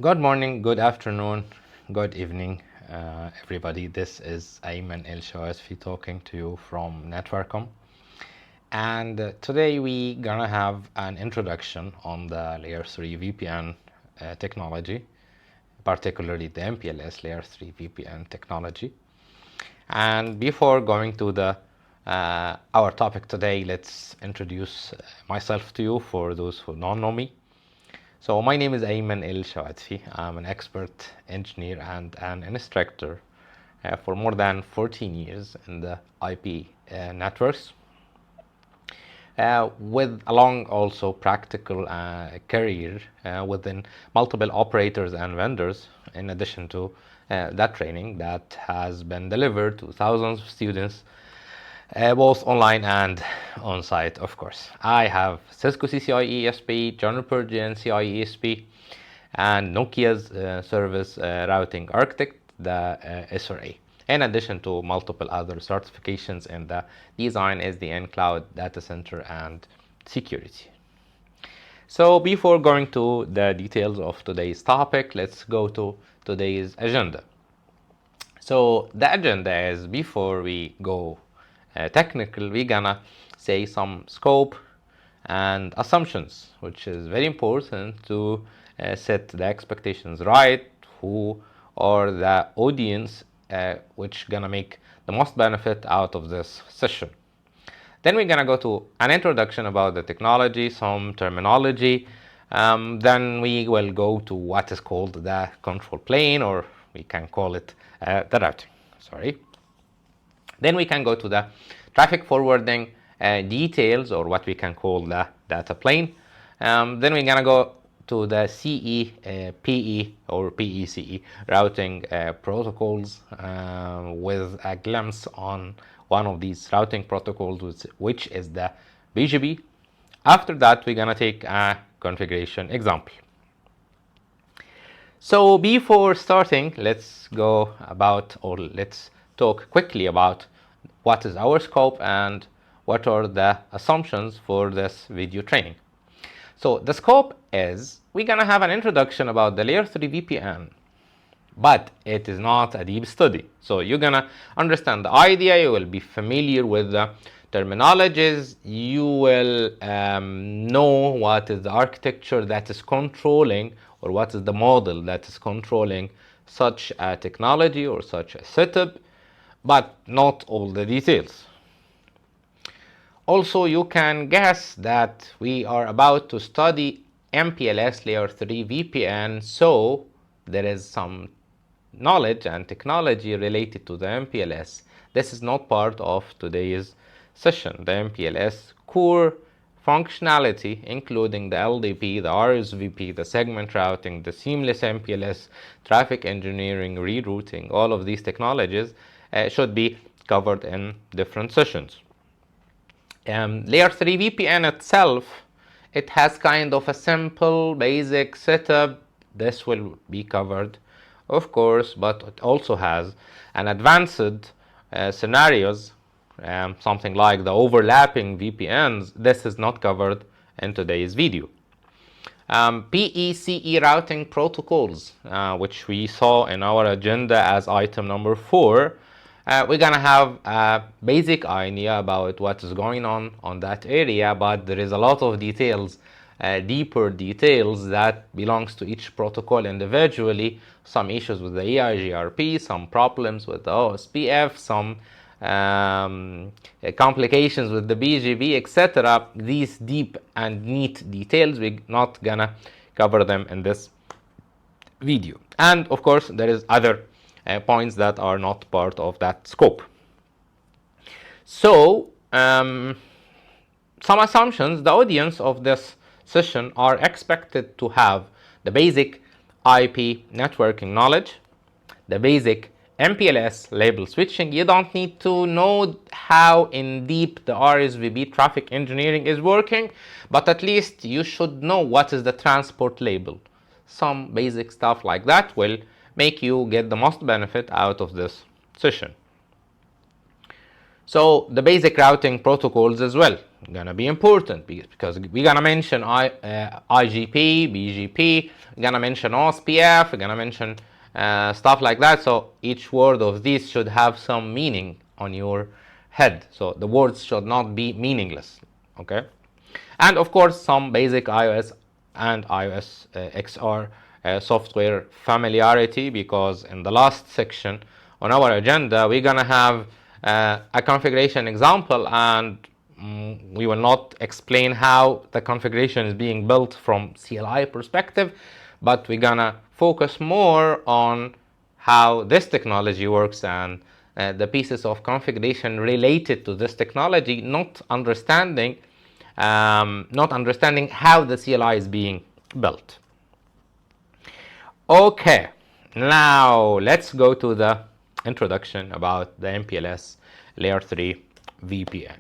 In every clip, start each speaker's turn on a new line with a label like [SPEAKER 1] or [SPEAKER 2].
[SPEAKER 1] Good morning, good afternoon, good evening, everybody. This is Ayman ElShawadfy talking to you from Networkom. And today we gonna have an introduction on the Layer 3 VPN technology, particularly the MPLS Layer 3 VPN technology. And before going to the our topic today, let's introduce myself to you for those who don't know me. So my name is Ayman ElShawadfy. I'm an expert engineer and an instructor for more than 14 years in the IP networks, with along also practical career within multiple operators and vendors, in addition to that training that has been delivered to thousands of students, both online and on site, of course. I have Cisco ccie-sp, Juniper ccie-sp, and Nokia's service routing architect, the SRA, in addition to multiple other certifications in the design, SDN, cloud, data center, and security. So before going to the details of today's topic, let's go to today's agenda. So the agenda is, before we go technical, we're gonna say some scope and assumptions, which is very important to set the expectations right, who are the audience which gonna make the most benefit out of this session. Then we're gonna go to an introduction about the technology, some terminology. Then we will go to what is called the control plane, or we can call it the routing. Then we can go to the traffic forwarding details, or what we can call the data plane. Then we're gonna go to the CE-PE or PECE routing protocols with a glimpse on one of these routing protocols, which is the BGP. After that, we're gonna take a configuration example. So before starting, let's talk quickly about what is our scope and what are the assumptions for this video training. So the scope is, we're gonna have an introduction about the Layer 3 VPN, but it is not a deep study. So you're gonna understand the idea, you will be familiar with the terminologies, you will know what is the architecture that is controlling, or what is the model that is controlling such a technology or such a setup, but not all the details. Also, you can guess that we are about to study MPLS Layer 3 VPN, so there is some knowledge and technology related to the MPLS. This is not part of today's session. The MPLS core functionality, including the LDP, the RSVP, the segment routing, the seamless MPLS, traffic engineering, rerouting, all of these technologies should be covered in different sessions. Layer 3 VPN itself, it has kind of a simple basic setup. This will be covered, of course, but it also has an advanced scenarios, something like the overlapping VPNs. This is not covered in today's video. PECE routing protocols, which we saw in our agenda as item number 4. We're gonna have a basic idea about what is going on that area, but there is a lot of details, deeper details that belongs to each protocol individually. Some issues with the EIGRP, some problems with the OSPF, some complications with the BGP, etc. These deep and neat details, we're not gonna cover them in this video. And of course, there is other points that are not part of that scope. So, some assumptions. The audience of this session are expected to have the basic IP networking knowledge, the basic MPLS label switching. You don't need to know how in deep the RSVP traffic engineering is working, but at least you should know what is the transport label. Some basic stuff like that will make you get the most benefit out of this session. So the basic routing protocols as well. gonna be important because we're gonna mention IGP, BGP, we're gonna mention OSPF, we're gonna mention stuff like that. So each word of these should have some meaning on your head. So the words should not be meaningless. Okay, and of course some basic iOS and iOS XR software familiarity, because in the last section on our agenda we're gonna have a configuration example, and we will not explain how the configuration is being built from CLI perspective, but we're gonna focus more on how this technology works and the pieces of configuration related to this technology, not understanding how the CLI is being built. Okay, now let's go to the introduction about the MPLS Layer 3 VPN.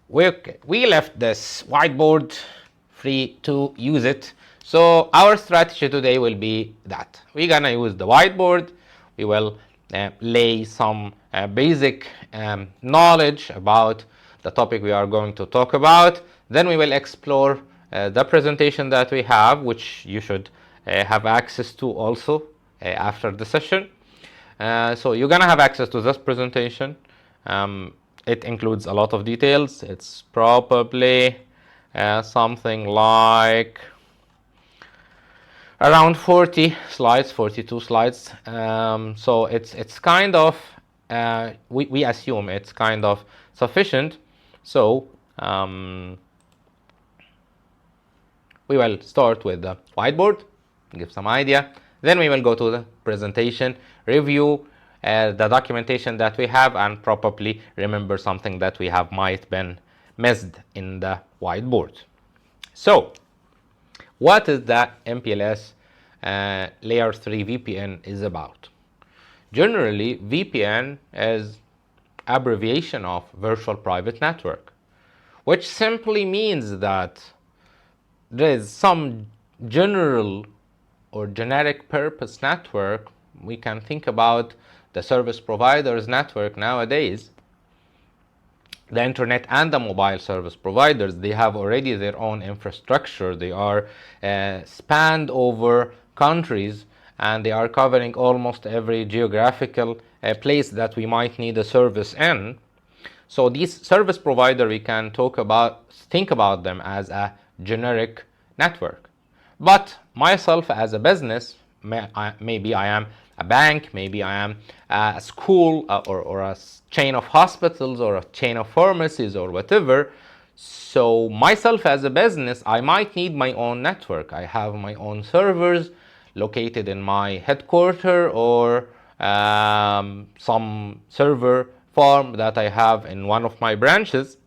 [SPEAKER 1] We left this whiteboard free to use it. So our strategy today will be that we're gonna use the whiteboard. We will lay some basic knowledge about the topic we are going to talk about. Then we will explore the presentation that we have, which you should have access to also after the session. So you're gonna have access to this presentation. It includes a lot of details. It's probably something like around 40 slides, 42 slides. So it's kind of, we assume it's kind of sufficient. So we will start with the whiteboard, give some idea. Then we will go to the presentation, review the documentation that we have, and probably remember something that we have might been missed in the whiteboard. So what is the MPLS Layer 3 VPN is about? Generally, VPN is abbreviation of Virtual Private Network, which simply means that there is some general or generic purpose network. We can think about the service providers network nowadays. The internet and the mobile service providers, they have already their own infrastructure. They are spanned over countries, and they are covering almost every geographical place that we might need a service in. So these service provider, we can think about them as a generic network. But myself as a business, maybe I am a bank, maybe I am a school or a chain of hospitals or a chain of pharmacies or whatever. So myself as a business, I might need my own network. I have my own servers located in my headquarters, or some server farm that I have in one of my branches.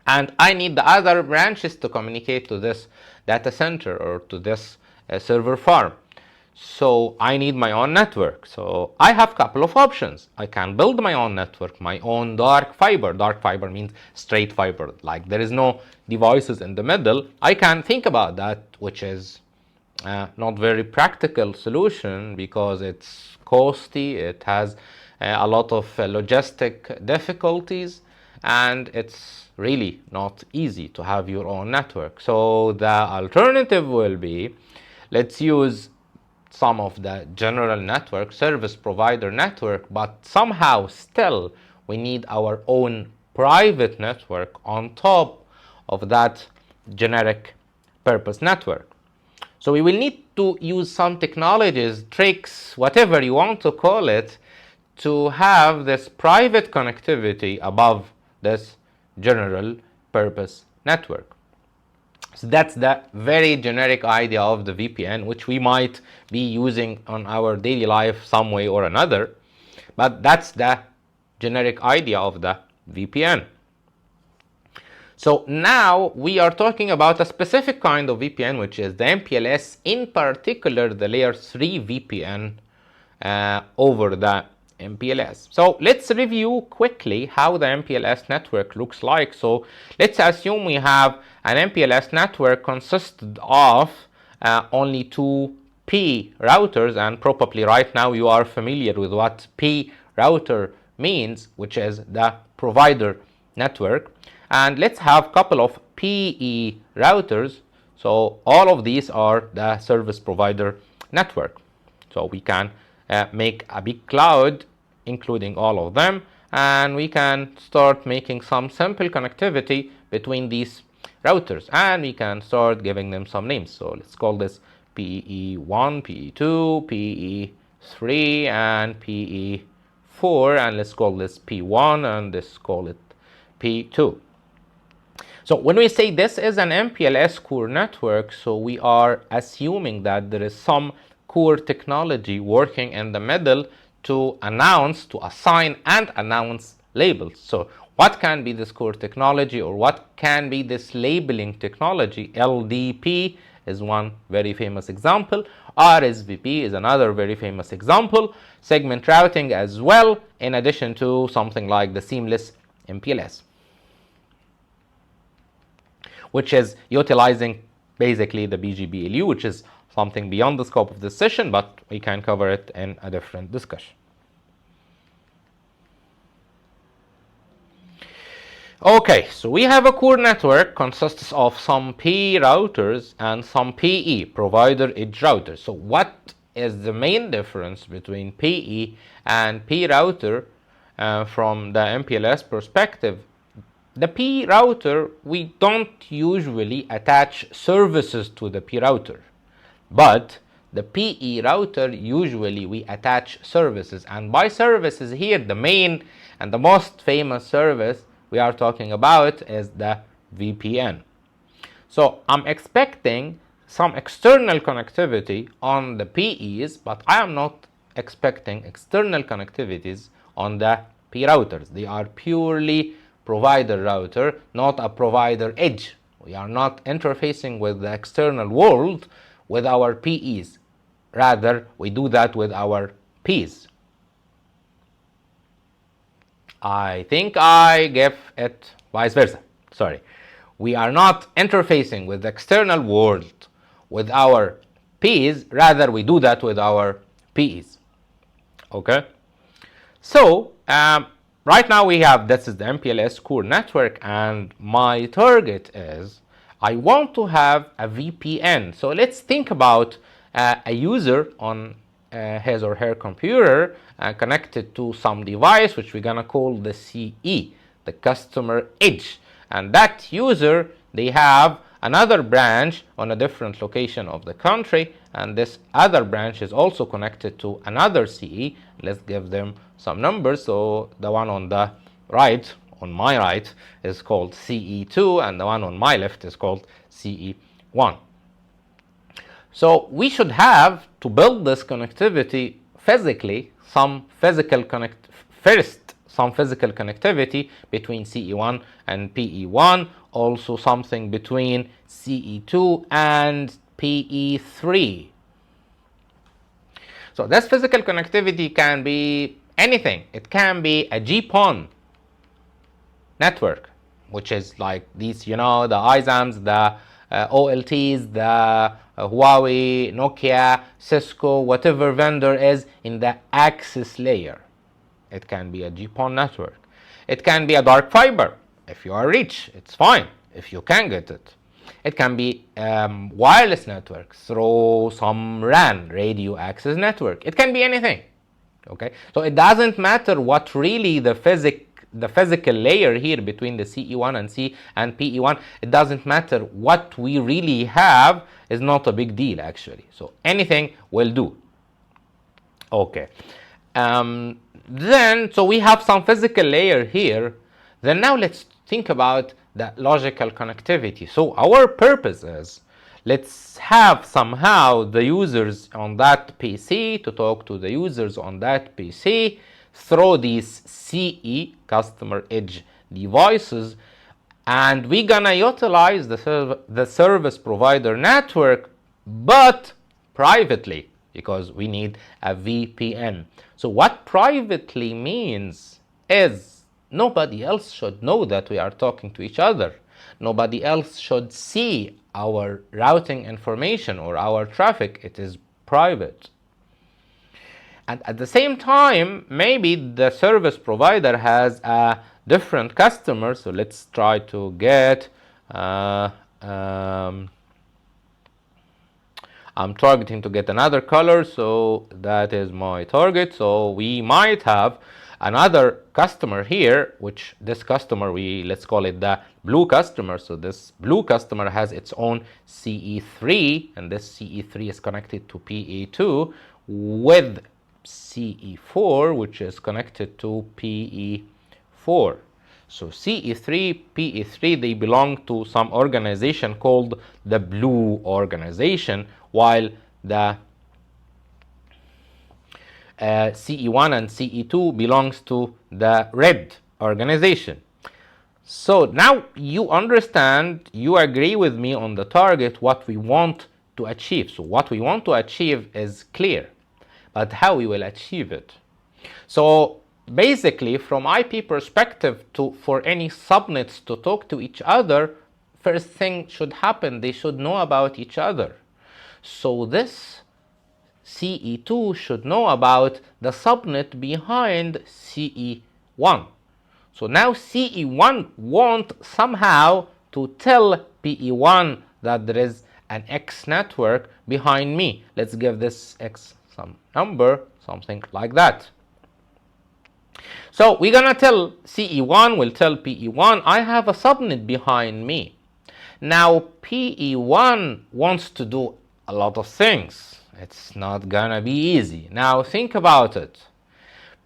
[SPEAKER 1] And I need the other branches to communicate to this data center or to this server farm. So I need my own network. So I have a couple of options. I can build my own network, my own dark fiber. Dark fiber means straight fiber, like there is no devices in the middle. I can think about that, which is not very practical solution because it's costly, it has a lot of logistic difficulties, and it's really not easy to have your own network. So the alternative will be, let's use some of the general network, service provider network, but somehow still we need our own private network on top of that generic purpose network. So we will need to use some technologies, tricks, whatever you want to call it, to have this private connectivity above this general purpose network. So that's the very generic idea of the VPN, which we might be using on our daily life some way or another. But that's the generic idea of the VPN. So now we are talking about a specific kind of VPN, which is the MPLS, in particular the Layer 3 VPN over the MPLS. So let's review quickly how the MPLS network looks like. So let's assume we have an MPLS network consisted of only two P routers, and probably right now you are familiar with what P router means, which is the provider network. And let's have a couple of PE routers. So all of these are the service provider network. So we can make a big cloud including all of them, and we can start making some simple connectivity between these routers, and we can start giving them some names. So let's call this PE1, PE2, PE3, and PE4, and let's call this P1, and let's call it P2. So when we say this is an MPLS core network, so we are assuming that there is some core technology working in the middle to announce, to assign and announce labels. So what can be this core technology, or what can be this labeling technology? LDP is one very famous example. RSVP is another very famous example. Segment routing as well, in addition to something like the seamless MPLS, which is utilizing basically the BGP-LU, which is something beyond the scope of this session, but we can cover it in a different discussion. Okay, so we have a core network consists of some PE routers and some PE, provider edge routers. So what is the main difference between PE and P router from the MPLS perspective? The P router, we don't usually attach services to the P router, but the PE router, usually we attach services. And by services here, the main and the most famous service we are talking about is the VPN. So I'm expecting some external connectivity on the PEs, but I am not expecting external connectivities on the P routers. They are purely provider router, not a provider edge. We are not interfacing with the external world with our PEs. Rather, we do that with our Ps. I think I gave it vice versa. Sorry. We are not interfacing with the external world with our Ps. Rather, we do that with our Ps. Okay? So, right now we have, this is the MPLS core network, and my target is I want to have a VPN. So let's think about a user on his or her computer connected to some device which we're gonna call the CE, the customer edge. And that user, they have another branch on a different location of the country, and this other branch is also connected to another CE. Let's give them some numbers. So the one on the right, on my right, is called CE2, and the one on my left is called CE1. So we should have to build this connectivity physically, some physical connectivity between CE1 and PE1, also something between CE2 and PE3. So this physical connectivity can be anything. It can be a GPON network, which is like these, the ISAMs, the OLTs, the Huawei, Nokia, Cisco, whatever vendor is in the access layer. It can be a GPON network. It can be a dark fiber. If you are rich, it's fine if you can get it. It can be wireless network through some RAN, radio access network. It can be anything. Okay, so it doesn't matter what really the physical layer here between the CE1 and PE1. It doesn't matter. What we really have is not a big deal actually. So anything will do. Okay. Then, so we have some physical layer here. Then now let's think about the logical connectivity. So our purpose is, let's have somehow the users on that PC to talk to the users on that PC through these CE, customer edge devices, and we're gonna utilize the service provider network, but privately, because we need a VPN. So what privately means is nobody else should know that we are talking to each other. Nobody else should see our routing information or our traffic. It is private. And at the same time, maybe the service provider has a different customers. So let's try to get I'm targeting to get another color, so that is my target. So we might have another customer here, which this customer, let's call it the blue customer. So this blue customer has its own CE3, and this CE3 is connected to PE2 with CE4, which is connected to PE4. So CE3, PE3, they belong to some organization called the blue organization, while the CE1 and CE2 belongs to the red organization. So now you understand, you agree with me on the target, what we want to achieve. So what we want to achieve is clear, but how we will achieve it. So basically, from IP perspective, for any subnets to talk to each other, first thing should happen, they should know about each other. So this CE2 should know about the subnet behind CE1. So now CE1 want somehow to tell PE1 that there is an X network behind me. Let's give this X some number, something like that. So we're gonna tell CE1 will tell PE1, I have a subnet behind me. Now PE1 wants to do a lot of things. It's not gonna be easy. Now think about it.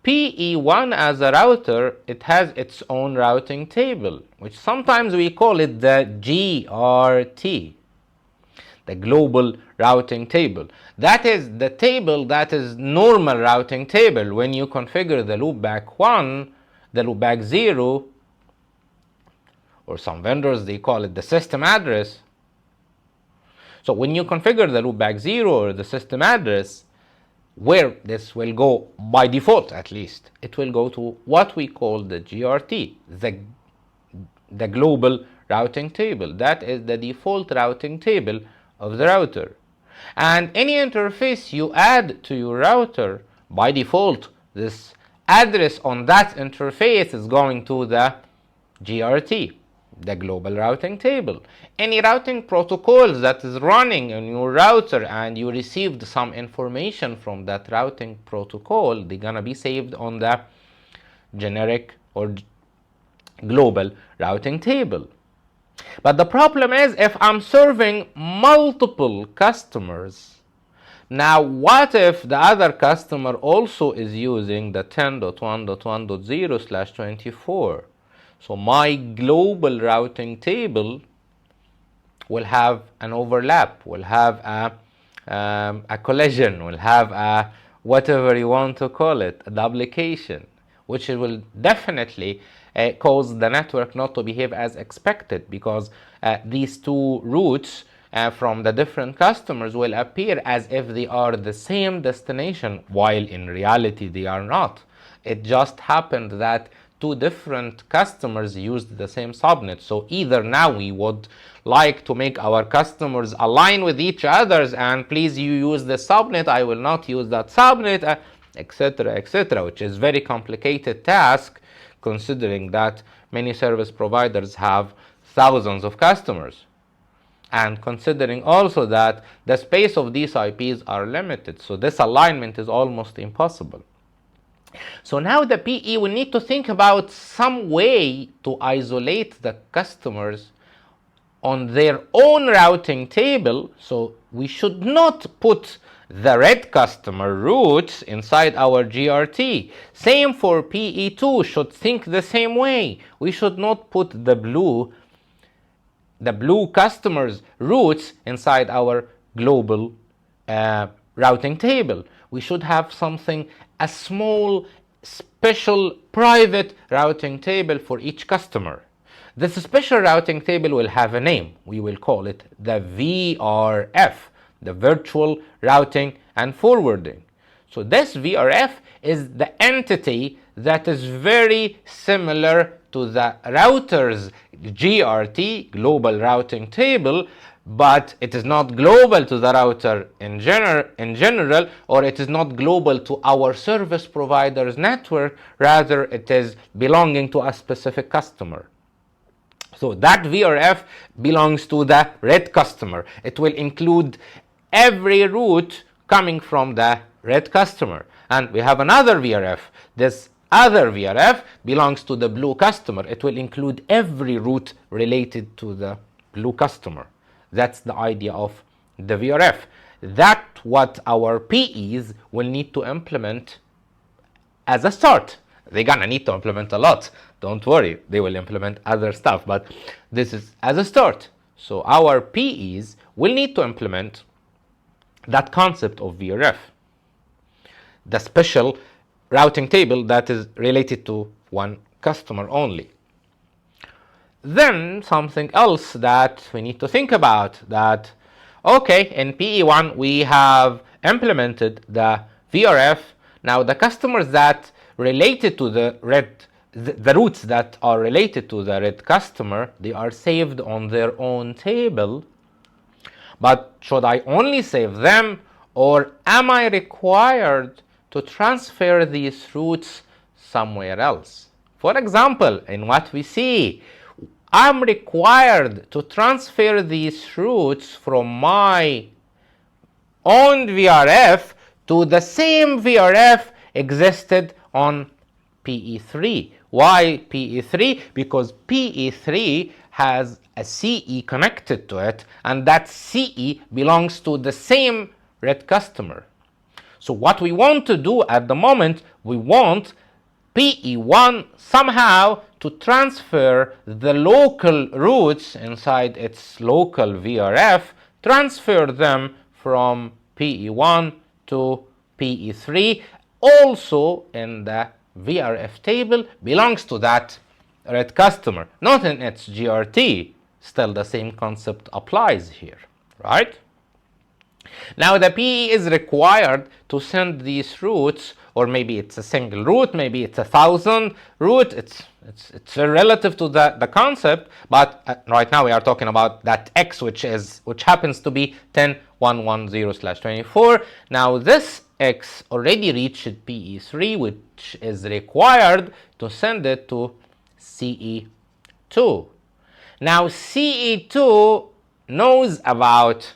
[SPEAKER 1] PE1 as a router, it has its own routing table, which sometimes we call it the GRT, the global routing table. That is the table that is normal routing table. When you configure the loopback 1, the loopback 0, or some vendors they call it the system address. So when you configure the loopback 0 or the system address, where this will go by default, at least, it will go to what we call the GRT, the global routing table. That is the default routing table of the router. And any interface you add to your router, by default, this address on that interface is going to the GRT, the global routing table. Any routing protocols that is running on your router and you received some information from that routing protocol, they're gonna be saved on the generic or global routing table. But the problem is, if I'm serving multiple customers, now what if the other customer also is using the 10.1.1.0/24? So my global routing table will have an overlap, will have a collision, will have a whatever you want to call it, a duplication, which will definitely cause the network not to behave as expected, because these two routes from the different customers will appear as if they are the same destination, while in reality they are not. It just happened that two different customers used the same subnet. So either now we would like to make our customers align with each other, and please you use the subnet, I will not use that subnet, etc., etc., which is very complicated task, considering that many service providers have thousands of customers, and considering also that the space of these IPs are limited. So this alignment is almost impossible. So now the PE will need to think about some way to isolate the customers on their own routing table. So we should not put the red customer routes inside our GRT. Same for PE2, should think the same way. We should not put the blue customers routes inside our global routing table. We should have something, a small, special, private routing table for each customer. This special routing table will have a name. We will call it the VRF, the Virtual Routing and Forwarding. So this VRF is the entity that is very similar to the router's GRT, Global Routing Table, but it is not global to the router in general, or it is not global to our service provider's network, rather it is belonging to a specific customer. So that VRF belongs to the red customer. It will include every route coming from the red customer. And we have another VRF. This other VRF belongs to the blue customer. It will include every route related to the blue customer. That's the idea of the VRF. That's what our PEs will need to implement as a start. They're gonna need to implement a lot. Don't worry, they will implement other stuff, but this is as a start. So our PEs will need to implement that concept of VRF, the special routing table that is related to one customer only. Then something else that we need to think about, that okay, in PE1 we have implemented the VRF. Now the customers that related to the routes that are related to the red customer, they are saved on their own table. But should I only save them, or am I required to transfer these routes somewhere else? For example, in what we see, I'm required to transfer these routes from my own VRF to the same VRF existed on PE3. Why PE3? Because PE3 has a CE connected to it, and that CE belongs to the same red customer. So what we want to do at the moment, we want PE1 somehow to transfer the local routes inside its local VRF, transfer them from PE1 to PE3, also in the VRF table belongs to that red customer, not in its GRT. Still the same concept applies here, right? Now the PE is required to send these routes, or maybe it's a single route, maybe it's 1,000 route. It's relative to the concept, but right now we are talking about that X, which happens to be 10.110/24. Now this X already reached PE3, which is required to send it to CE2. Now CE2 knows about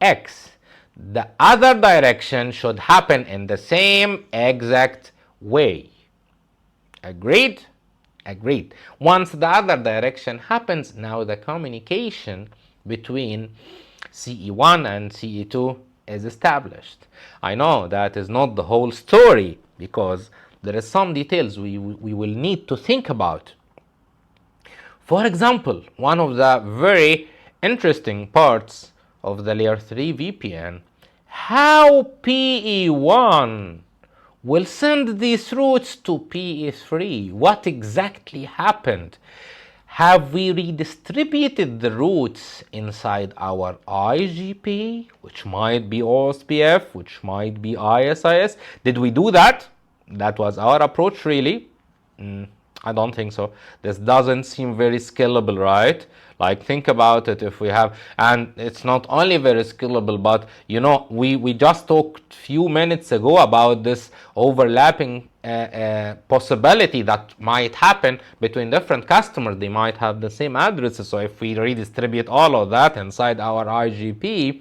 [SPEAKER 1] X. The other direction should happen in the same exact way. Agreed? Agreed. Once the other direction happens, now the communication between CE1 and CE2 is established. I know that is not the whole story, because there is some details we will need to think about. For example, one of the very interesting parts of the layer 3 VPN, how PE1 will send these routes to PE3. What exactly happened? Have we redistributed the routes inside our IGP, which might be OSPF, which might be ISIS? Did we do that? That was our approach, really? I don't think so. This doesn't seem very scalable, right? Like, think about it. If we have, and it's not only very scalable, but you know, we just talked few minutes ago about this overlapping possibility that might happen between different customers. They might have the same addresses. So if we redistribute all of that inside our IGP,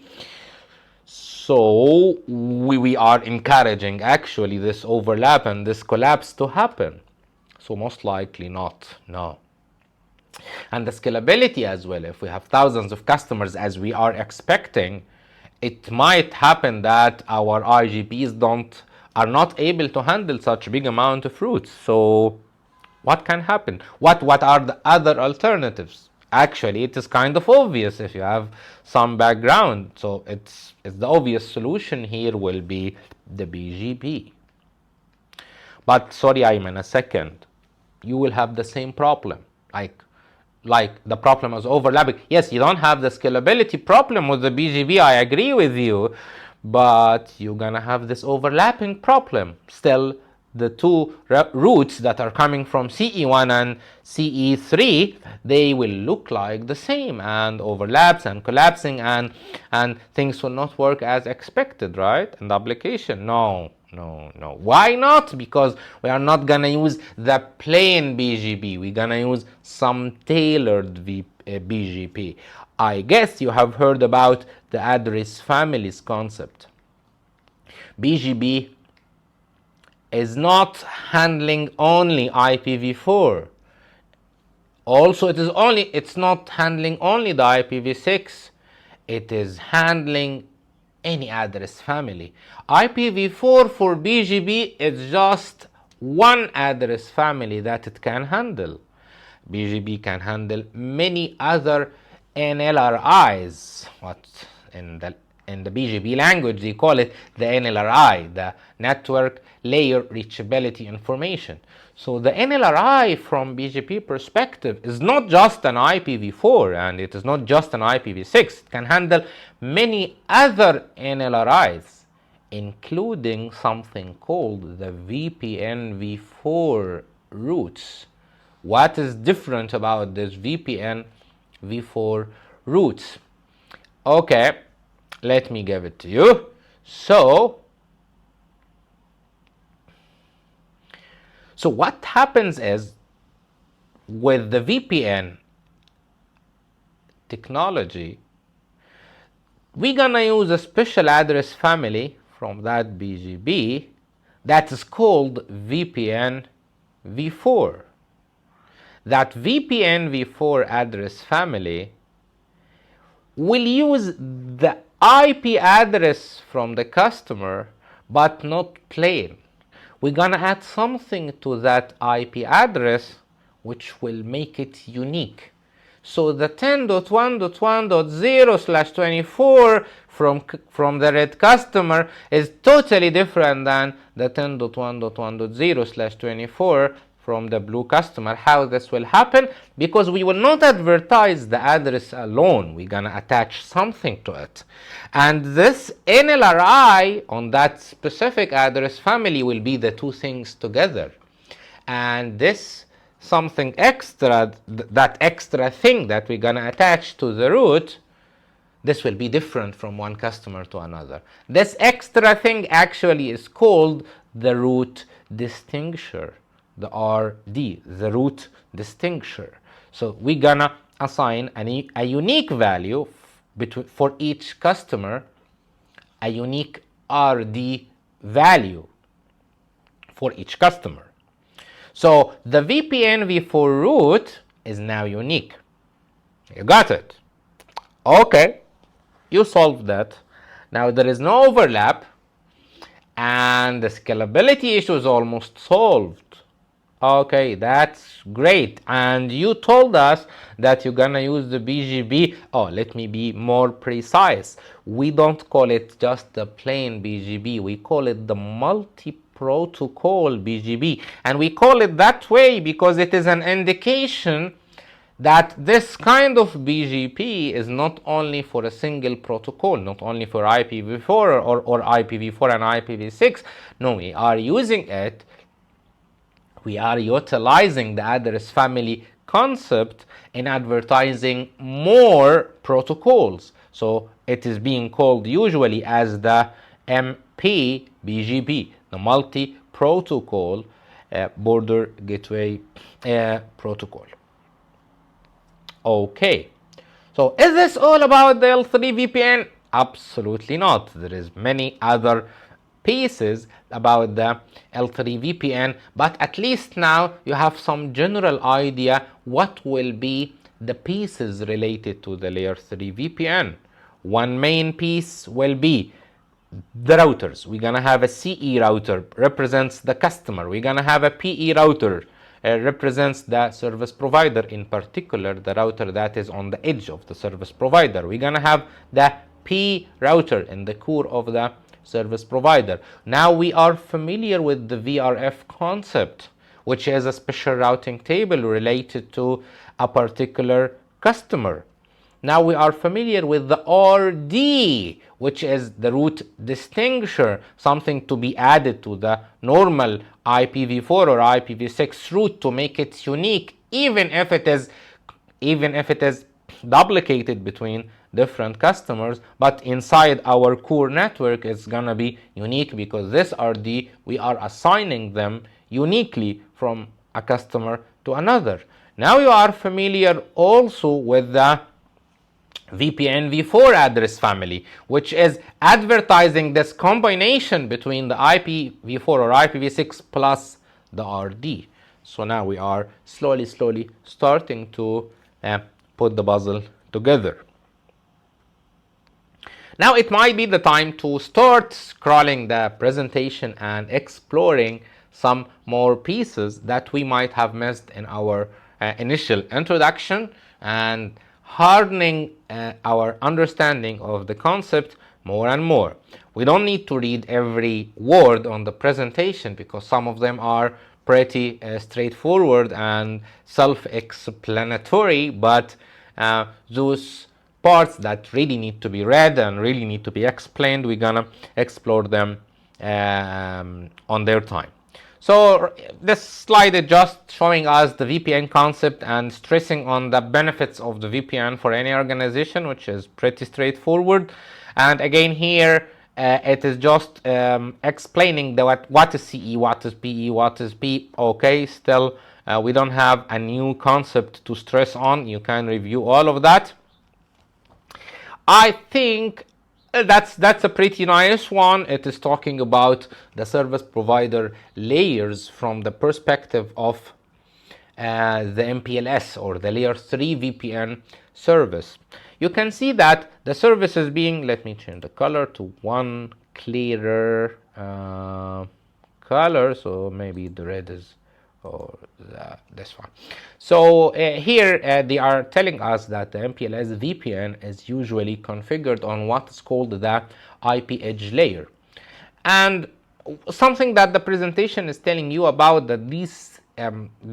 [SPEAKER 1] so we are encouraging actually this overlap and this collapse to happen. So most likely not, no. And the scalability as well, if we have thousands of customers as we are expecting, it might happen that our IGPs are not able to handle such a big amount of routes. So what can happen? What are the other alternatives? Actually, it is kind of obvious if you have some background. So it's the obvious solution here will be the BGP. But sorry, Ayman, a second. You will have the same problem. Like the problem is overlapping. Yes, you don't have the scalability problem with the BGP, I agree with you, but you're gonna have this overlapping problem. Still, the two routes that are coming from CE1 and CE3, they will look like the same and overlaps and collapsing, and things will not work as expected, right? In the application, no. Why not? Because we are not gonna use the plain BGP. We're gonna use some tailored BGP. I guess you have heard about the address families concept. BGP is not handling only IPv4. Also, it's not handling only the IPv6. It is handling any address family. IPv4 for BGP is just one address family that it can handle. BGP can handle many other NLRIs. What in the BGP language they call it the NLRI, the Network Layer Reachability Information. So the NLRI from BGP perspective is not just an IPv4 and it is not just an IPv6. It can handle many other NLRIs, including something called the VPN v4 routes. What is different about this VPN v4 routes? Okay, let me give it to you. So what happens is, with the VPN technology, we're gonna use a special address family from that BGP that is called VPN v4. That VPN v4 address family will use the IP address from the customer, but not plain. We're gonna add something to that IP address which will make it unique. So the 10.1.1.0/24 from the red customer is totally different than the 10.1.1.0/24 from the blue customer. How this will happen? Because we will not advertise the address alone. We're gonna attach something to it. And this NLRI on that specific address family will be the two things together. And this something extra, that extra thing that we're gonna attach to the route, this will be different from one customer to another. This extra thing actually is called the route distinguisher. The RD, the route distinguisher. So we're gonna assign a unique value for each customer, a unique RD value for each customer. So the VPN v4 route is now unique. You got it? Okay, you solved that. Now there is no overlap and the scalability issue is almost solved. Okay, that's great. And you told us that you're gonna use the BGP. Oh, let me be more precise. We don't call it just the plain BGP. We call it the multi-protocol BGP. And we call it that way because it is an indication that this kind of BGP is not only for a single protocol, not only for IPv4 or IPv4 and IPv6. No, we are using it. We are utilizing the address family concept in advertising more protocols. So it is being called usually as the MP-BGP, the multi-protocol border gateway protocol. Okay, so is this all about the L3VPN? Absolutely not. There is many other pieces about the L3VPN, but at least now you have some general idea what will be the pieces related to the layer 3 VPN. One main piece will be the routers. We're gonna have a CE router, represents the customer. We're gonna have a PE router, represents the service provider, in particular the router that is on the edge of the service provider. We're gonna have the P router in the core of the service provider. Now we are familiar with the VRF concept, which is a special routing table related to a particular customer. Now we are familiar with the RD, which is the route distinguisher, something to be added to the normal IPv4 or IPv6 route to make it unique, even if it is duplicated between different customers, but inside our core network it's gonna be unique, because this RD we are assigning them uniquely from a customer to another. Now you are familiar also with the VPN v4 address family, which is advertising this combination between the IPv4 or IPv6 plus the RD. So now we are slowly starting to put the puzzle together. Now it might be the time to start scrolling the presentation and exploring some more pieces that we might have missed in our initial introduction, and hardening our understanding of the concept more and more. We don't need to read every word on the presentation, because some of them are pretty straightforward and self-explanatory, but those parts that really need to be read and really need to be explained, we're gonna explore them on their time. So this slide is just showing us the VPN concept and stressing on the benefits of the VPN for any organization, which is pretty straightforward. And again here, it is just explaining what is CE, what is PE, what is P. Okay, still we don't have a new concept to stress on. You can review all of that. I think that's a pretty nice one. It is talking about the service provider layers from the perspective of the MPLS or the layer 3 VPN service. You can see that the service is being, let me change the color to one clearer color, so maybe the red is, or this one. So here they are telling us that the MPLS VPN is usually configured on what is called the IP edge layer. And something that the presentation is telling you about, that this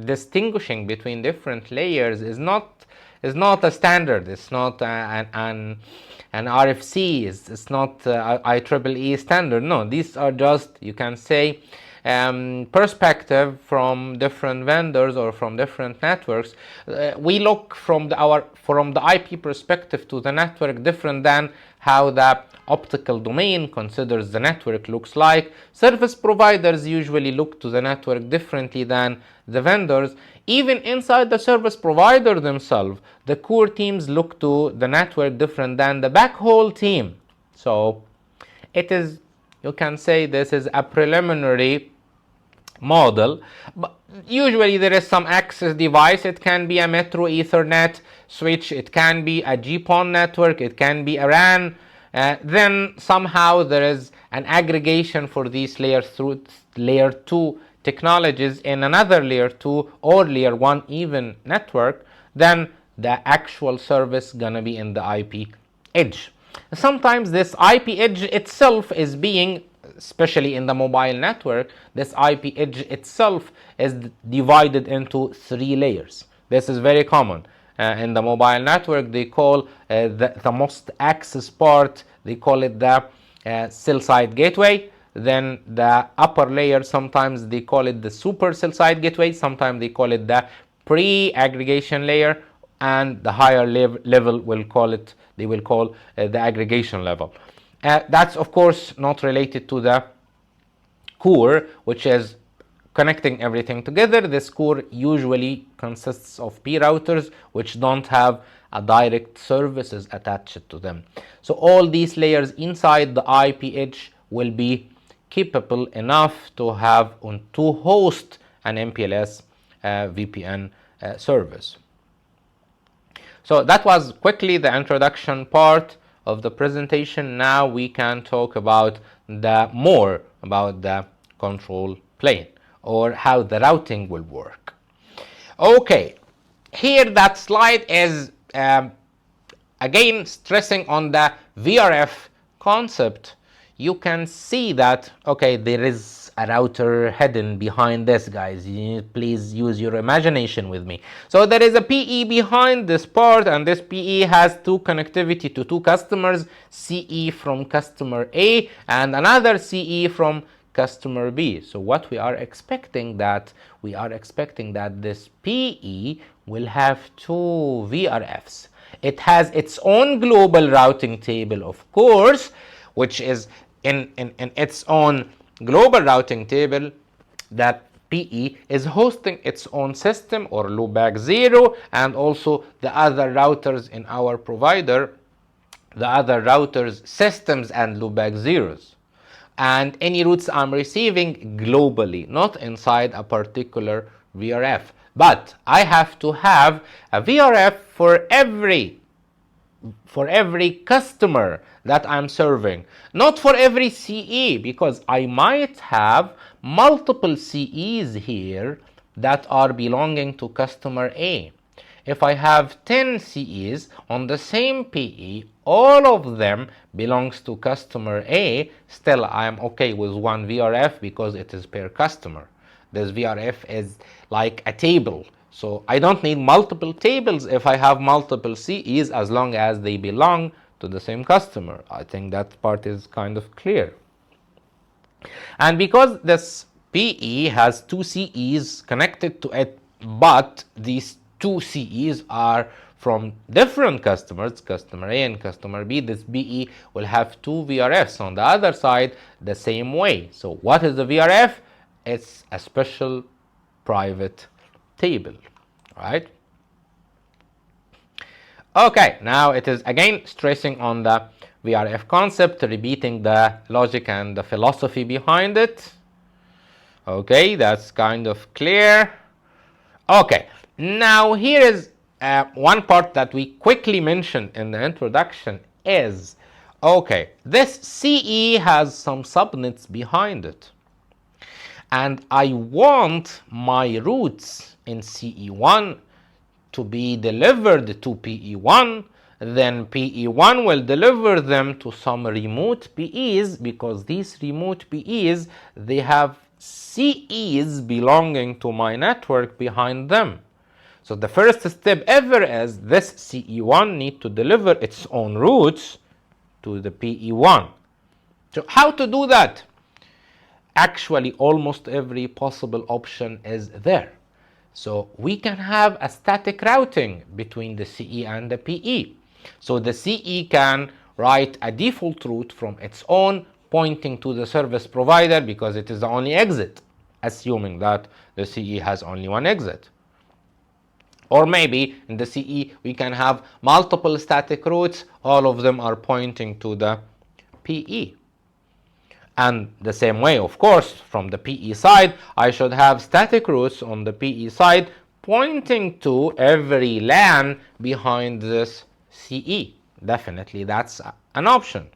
[SPEAKER 1] distinguishing between different layers is not a standard. It's not an RFC. It's not IEEE standard. No, these are just, you can say, perspective from different vendors or from different networks. We look from the IP perspective to the network different than how the optical domain considers the network looks like. Service providers usually look to the network differently than the vendors. Even inside the service provider themselves, the core teams look to the network different than the backhaul team. So it is, you can say this is a preliminary model, but usually there is some access device. It can be a Metro Ethernet switch, it can be a GPON network, it can be a RAN. Then somehow there is an aggregation for these layer 2 technologies in another layer 2 or layer 1 even network. Then the actual service gonna be in the IP edge. Sometimes this IP edge itself is being, especially in the mobile network, this IP edge itself is divided into 3 layers. This is very common. In the mobile network, they call the most access part, they call it the cell site gateway. Then the upper layer, sometimes they call it the super cell site gateway, sometimes they call it the pre-aggregation layer, and the higher level will call the aggregation level. That's of course not related to the core, which is connecting everything together. This core usually consists of P routers, which don't have a direct services attached to them. So all these layers inside the IP edge will be capable enough to host an MPLS VPN service. So that was quickly the introduction part of the presentation. Now we can talk about more about the control plane, or how the routing will work. Okay, here that slide is again stressing on the VRF concept. You can see that, okay, there is a router hidden behind this, guys? Please use your imagination with me. So there is a PE behind this part, and this PE has two connectivity to two customers, CE from customer A and another CE from customer B. So what we are expecting that this PE will have two VRFs. It has its own global routing table, of course, which is in its own global routing table. That PE is hosting its own system or loopback 0, and also the other routers in our provider, the other routers systems and loopback zeros, and any routes I'm receiving globally, not inside a particular VRF. But I have to have a VRF for every customer that I'm serving, not for every CE, because I might have multiple CEs here that are belonging to customer A. If I have 10 CEs on the same PE, all of them belongs to customer A, still I am okay with one VRF because it is per customer. This VRF is like a table. So I don't need multiple tables if I have multiple CEs, as long as they belong to the same customer. I think that part is kind of clear. And because this PE has two CEs connected to it, but these two CEs are from different customers, customer A and customer B, this BE will have two VRFs on the other side the same way. So what is the VRF? It's a special private table, right? Okay, now it is again stressing on the VRF concept, repeating the logic and the philosophy behind it. Okay, that's kind of clear. Okay, now here is one part that we quickly mentioned in the introduction is, okay, this CE has some subnets behind it, and I want my routes in CE1 to be delivered to PE1, then PE1 will deliver them to some remote PEs, because these remote PEs, they have CEs belonging to my network behind them. So the first step ever is this CE1 need to deliver its own routes to the PE1. So how to do that? Actually, almost every possible option is there. So we can have a static routing between the CE and the PE. So the CE can write a default route from its own, pointing to the service provider, because it is the only exit, assuming that the CE has only one exit. Or maybe in the CE we can have multiple static routes, all of them are pointing to the PE. And the same way, of course, from the PE side, I should have static routes on the PE side pointing to every LAN behind this CE. Definitely that's an option.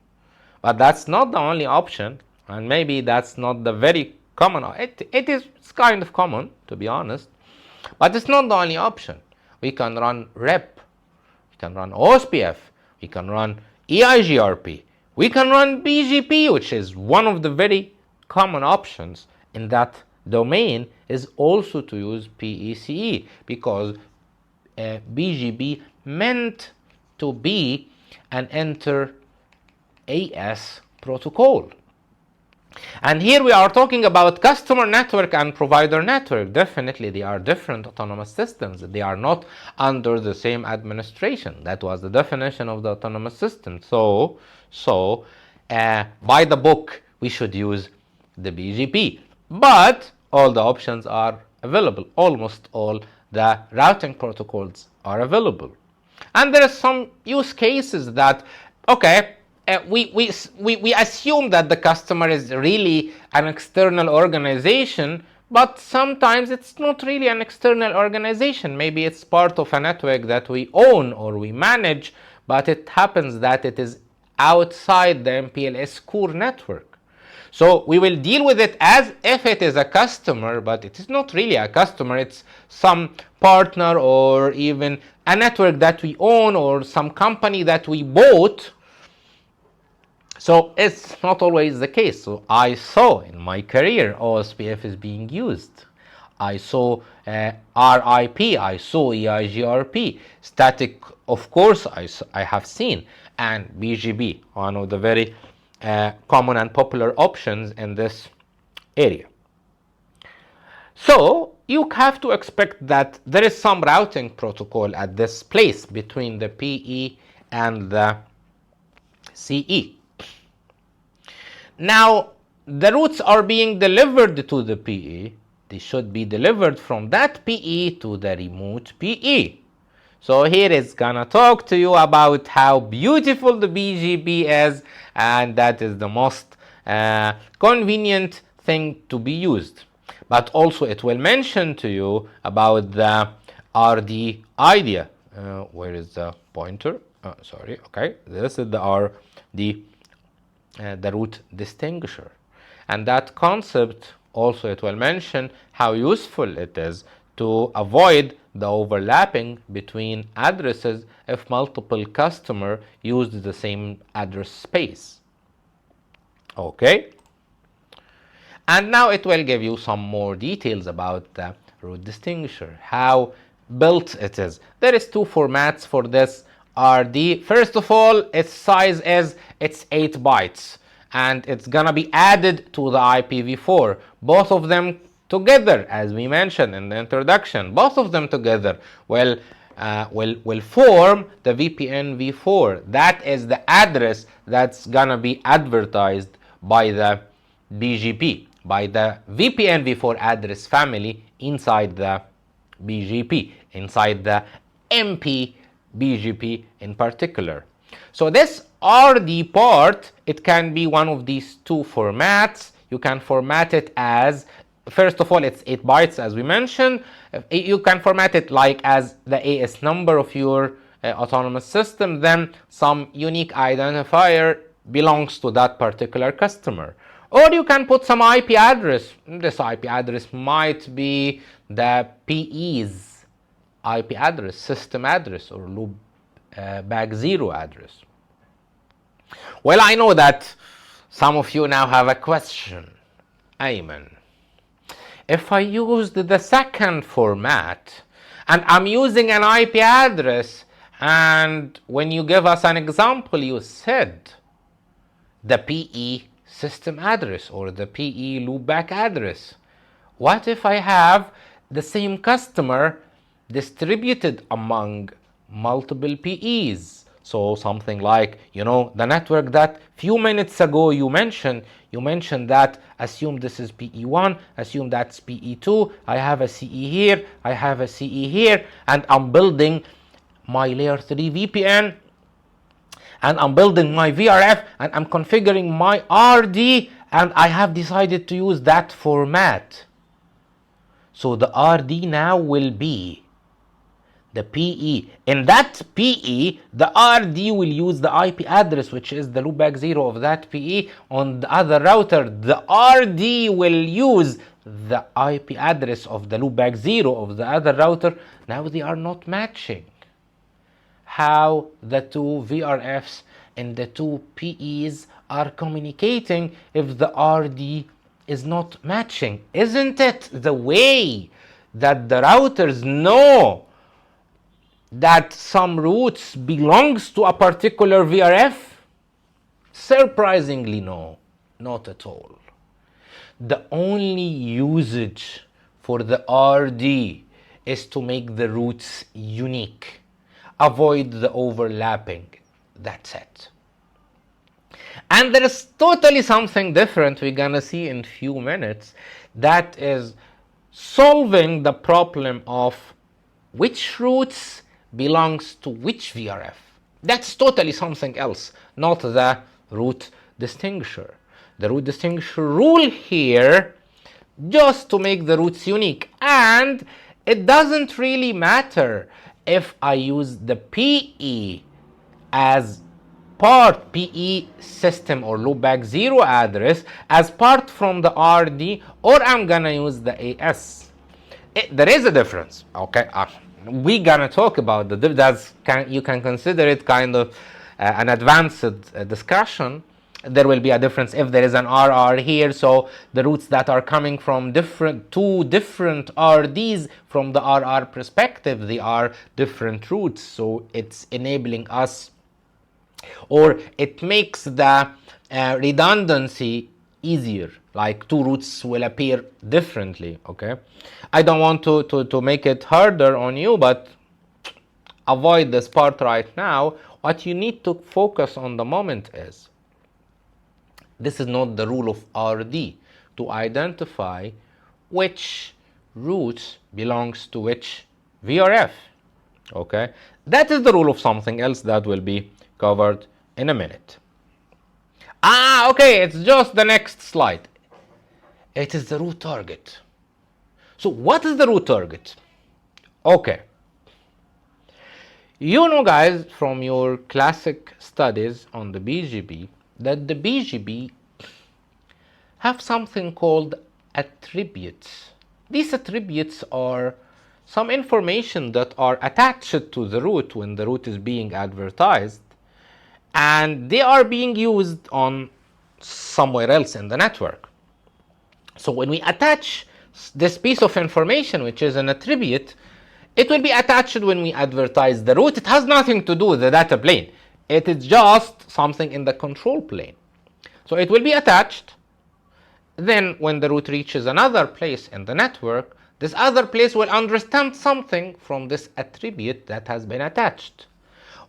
[SPEAKER 1] But that's not the only option, and maybe that's not the very common. It is kind of common, to be honest, but it's not the only option. We can run REP, we can run OSPF, we can run EIGRP, we can run BGP, which is one of the very common options in that domain, is also to use PECE, because BGP meant to be an inter-AS protocol. And here we are talking about customer network and provider network. Definitely they are different autonomous systems. They are not under the same administration. That was the definition of the autonomous system. So by the book, we should use the BGP. But all the options are available. Almost all the routing protocols are available. And there are some use cases that, okay, we assume that the customer is really an external organization, but sometimes it's not really an external organization. Maybe it's part of a network that we own or we manage, but it happens that it is outside the MPLS core network. So we will deal with it as if it is a customer, but it is not really a customer. It's some partner or even a network that we own or some company that we bought. So it's not always the case. So I saw in my career OSPF is being used. I saw RIP, I saw EIGRP, static, of course, I have seen, and BGP, one of the very common and popular options in this area. So you have to expect that there is some routing protocol at this place between the PE and the CE. Now, the routes are being delivered to the PE. They should be delivered from that PE to the remote PE. So here it's gonna talk to you about how beautiful the BGP is, and that is the most convenient thing to be used. But also it will mention to you about the RD idea. Where is the pointer? Sorry, okay, this is the RD, the route distinguisher. And that concept also it will mention how useful it is to avoid the overlapping between addresses if multiple customers use the same address space. Okay? And now it will give you some more details about the route distinguisher, how built it is. There is two formats for this RD. First of all, its size is it's 8 bytes and it's gonna be added to the IPv4. Both of them together, as we mentioned in the introduction, both of them together will form the VPN v4. That is the address that's gonna be advertised by the BGP, by the VPN v4 address family inside the BGP, inside the MP BGP in particular. So this RD part, it can be one of these two formats. You can format it as, first of all, it's 8 bytes as we mentioned. You can format it like as the AS number of your autonomous system, then some unique identifier belongs to that particular customer. Or you can put some IP address. This IP address might be the PE's IP address, system address, or loop back 0 address. Well, I know that some of you now have a question. Ayman, if I used the second format and I'm using an IP address, and when you give us an example, you said the PE system address or the PE loopback address. What if I have the same customer distributed among multiple PEs? So something like, the network that few minutes ago you mentioned that assume this is PE1, assume that's PE2, I have a CE here, I have a CE here, and I'm building my layer 3 VPN, and I'm building my VRF, and I'm configuring my RD, and I have decided to use that format. So the RD now will be the PE. In that PE, the RD will use the IP address, which is the loopback 0 of that PE. On the other router, the RD will use the IP address of the loopback 0 of the other router. Now they are not matching. How the two VRFs and the two PEs are communicating if the RD is not matching? Isn't it the way that the routers know that some routes belongs to a particular VRF? Surprisingly, no, not at all. The only usage for the RD is to make the routes unique, avoid the overlapping. That's it. And there is totally something different we're gonna see in few minutes, that is solving the problem of which routes belongs to which VRF. That's totally something else, not the route distinguisher. The route distinguisher rule here just to make the routes unique, and it doesn't really matter if I use the PE as part PE system or loopback 0 address as part from the RD, or I'm gonna use the AS. There is a difference, okay? We're gonna talk about you can consider it kind of an advanced discussion. There will be a difference if there is an RR here, so the routes that are coming from two different RDs from the RR perspective, they are different routes, so it's enabling us, or it makes the redundancy easier, like two routes will appear differently. Okay, I don't want to make it harder on you, but avoid this part right now. What you need to focus on the moment is, this is not the rule of RD to identify which route belongs to which VRF. Okay, that is the rule of something else that will be covered in a minute. Okay, it's just the next slide. It is the route target. So what is the route target? Okay, you know, guys, from your classic studies on the BGP, that the BGP have something called attributes. These attributes are some information that are attached to the route when the route is being advertised, and they are being used on somewhere else in the network. So when we attach this piece of information, which is an attribute, it will be attached when we advertise the route. It has nothing to do with the data plane. It is just something in the control plane. So it will be attached. Then when the route reaches another place in the network, this other place will understand something from this attribute that has been attached.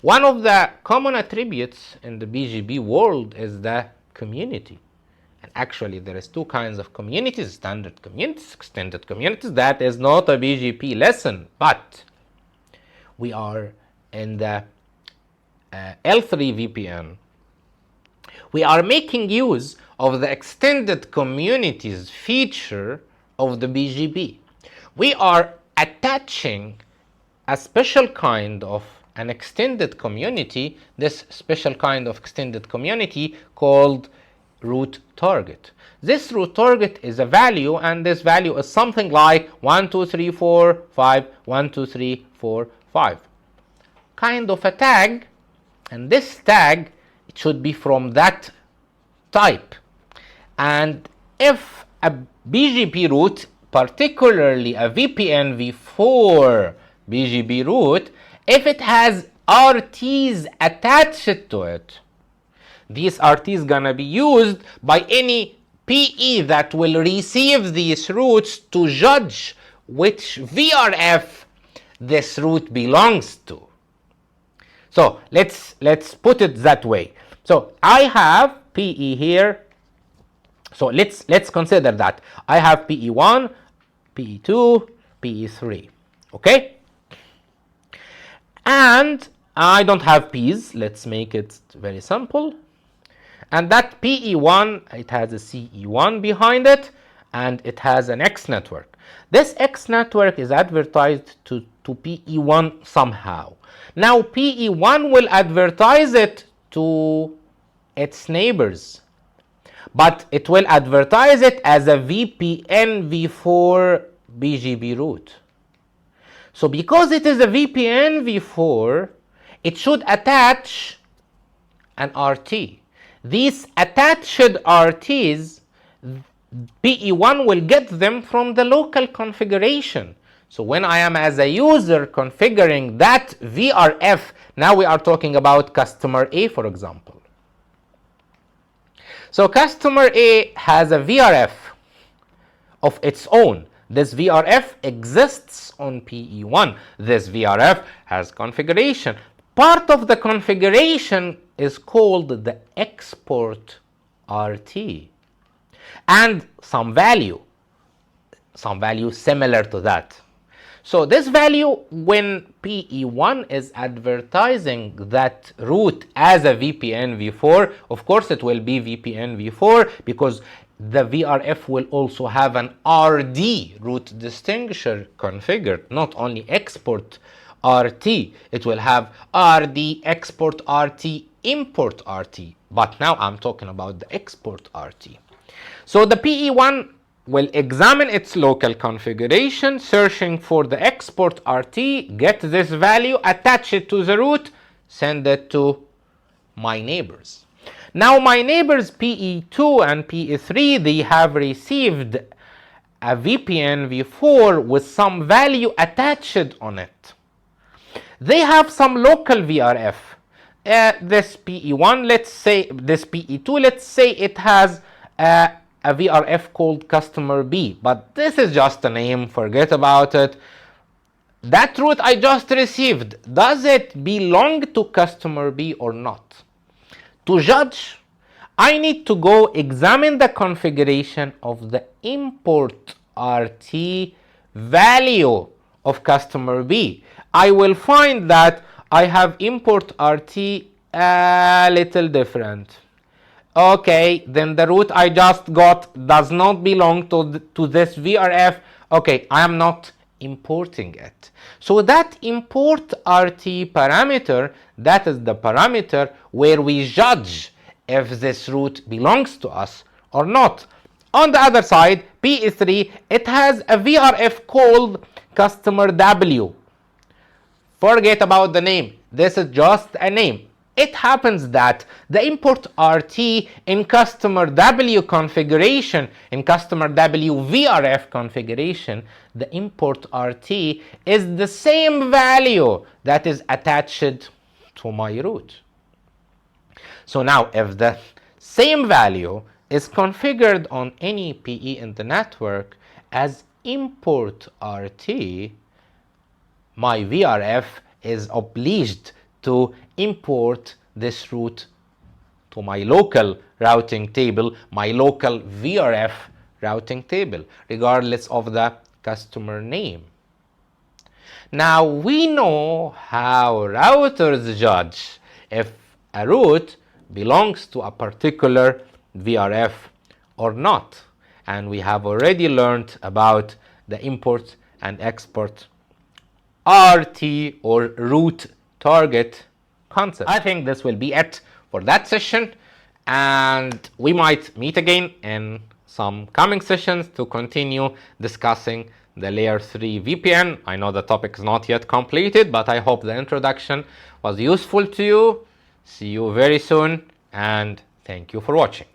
[SPEAKER 1] One of the common attributes in the BGP world is the community. And actually there is two kinds of communities: standard communities, extended communities. That is not a BGP lesson, but we are in the L3VPN. We are making use of the extended communities feature of the BGP. We are attaching a special kind of an extended community, this special kind of extended community called route target. This route target is a value, and this value is something like 1, 2, 3, 4, 5, 1, 2, 3, 4, 5. Kind of a tag, and this tag, it should be from that type. And if a BGP route, particularly a VPN v4 BGP route, if it has RTs attached to it, these RTs gonna be used by any PE that will receive these routes to judge which VRF this route belongs to. So let's put it that way. So I have PE here. So let's consider that I have PE1, PE2, PE3. Okay? And I don't have P's. Let's make it very simple. And that PE1, it has a CE1 behind it, and it has an X network. This X network is advertised to PE1 somehow. Now PE1 will advertise it to its neighbors, but it will advertise it as a VPN v4 BGP route. So because it is a VPN v4, it should attach an RT. These attached RTs, PE1 will get them from the local configuration. So when I am as a user configuring that VRF, now we are talking about customer A, for example. So customer A has a VRF of its own. This VRF exists on PE1. This VRF has configuration. Part of the configuration is called the export RT, and some value similar to that. So this value, when PE1 is advertising that route as a VPN v4, of course it will be VPN v4 because the VRF will also have an RD, route distinguisher, configured, not only export RT. It will have RD, export RT, import RT. But now I'm talking about the export RT. So the PE1 will examine its local configuration, searching for the export RT, get this value, attach it to the route, send it to my neighbors. Now my neighbors PE2 and PE3, they have received a VPN v4 with some value attached on it. They have some local VRF. This PE1, let's say, this PE2, let's say it has a VRF called customer B, but this is just a name, forget about it. That route I just received, does it belong to customer B or not? To judge, I need to go examine the configuration of the import RT value of customer B. I will find that I have import RT a little different. Okay, then the route I just got does not belong to this VRF. Okay, I am not importing it. So that import RT parameter, that is the parameter where we judge if this route belongs to us or not. On the other side, PE3, it has a VRF called customer W. Forget about the name. This is just a name. It happens that the import RT in customer W configuration, in customer W VRF configuration, the import RT is the same value that is attached to my route. So now if the same value is configured on any PE in the network as import RT, my VRF is obliged to import this route to my local routing table, my local VRF routing table, regardless of the customer name. Now we know how routers judge if a route belongs to a particular VRF or not. And we have already learned about the import and export RT or route target concept. I think this will be it for that session, and we might meet again in some coming sessions to continue discussing the layer 3 VPN. I know the topic is not yet completed, but I hope the introduction was useful to you. See you very soon, and thank you for watching.